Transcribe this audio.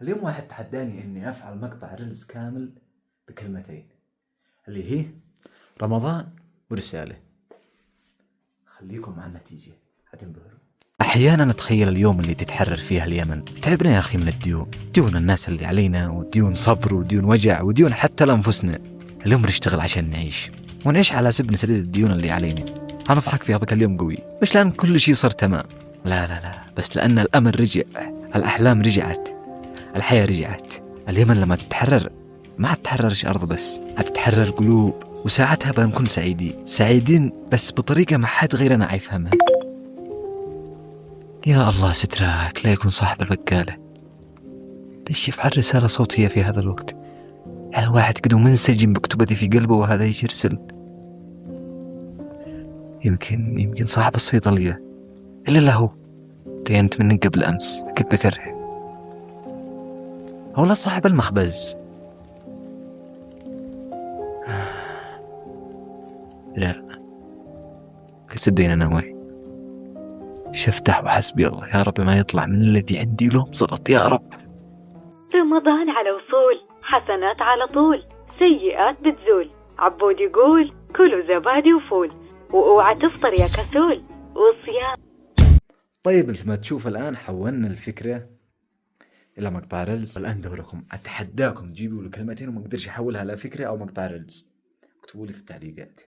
اليوم واحد تحداني إني أفعل مقطع ريلز كامل بكلمتين، اللي هي رمضان ورسالة. خليكم مع النتيجة هتنبهروا. أحيانا أتخيل اليوم اللي تتحرر فيها اليمن. تعبنا يا أخي من الديون، ديون الناس اللي علينا، وديون صبر، وديون وجع، وديون حتى لأنفسنا. اليوم نشتغل عشان نعيش، ونعيش على سبب نسدد الديون اللي علينا. هنضحك في هذاك اليوم قوي، مش لأن كل شيء صار تمام، لا لا لا، بس لأن الأمل رجع، الأحلام رجعت، الحياة رجعت. اليمن لما تتحرر ما تتحررش أرض بس، هتتحرر قلوب، وساعتها بنكون سعيدين بس بطريقة ما حد غيرنا يفهمها. يا الله سترك لا يكون صاحب البقالة ليش يفعل رسالة صوتية في هذا الوقت؟ الواحد كده منسجم بكتبتي في قلبه وهذا يجي يرسل. يمكن صاحب الصيدلية، إلا له دينت مني قبل أمس كنت ذكره، هو لا صاحب المخبز. لا كسدين أنا وين شفتح وحسبي الله، يا رب ما يطلع من الذي عندي لهم زلط يا رب. رمضان على وصول، حسنات على طول، سيئات بتزول. عبود يقول كلوا زبادي وفول، واوعى تفطر يا كسول، والصيام. طيب مثل ما تشوف الآن حولنا الفكرة إلى مقطع ريلز. الآن دوركم، أتحداكم تجيبوا له كلمتين وما قدرش أحولها لفكرة أو مقطع ريلز. اكتبوا لي في التعليقات.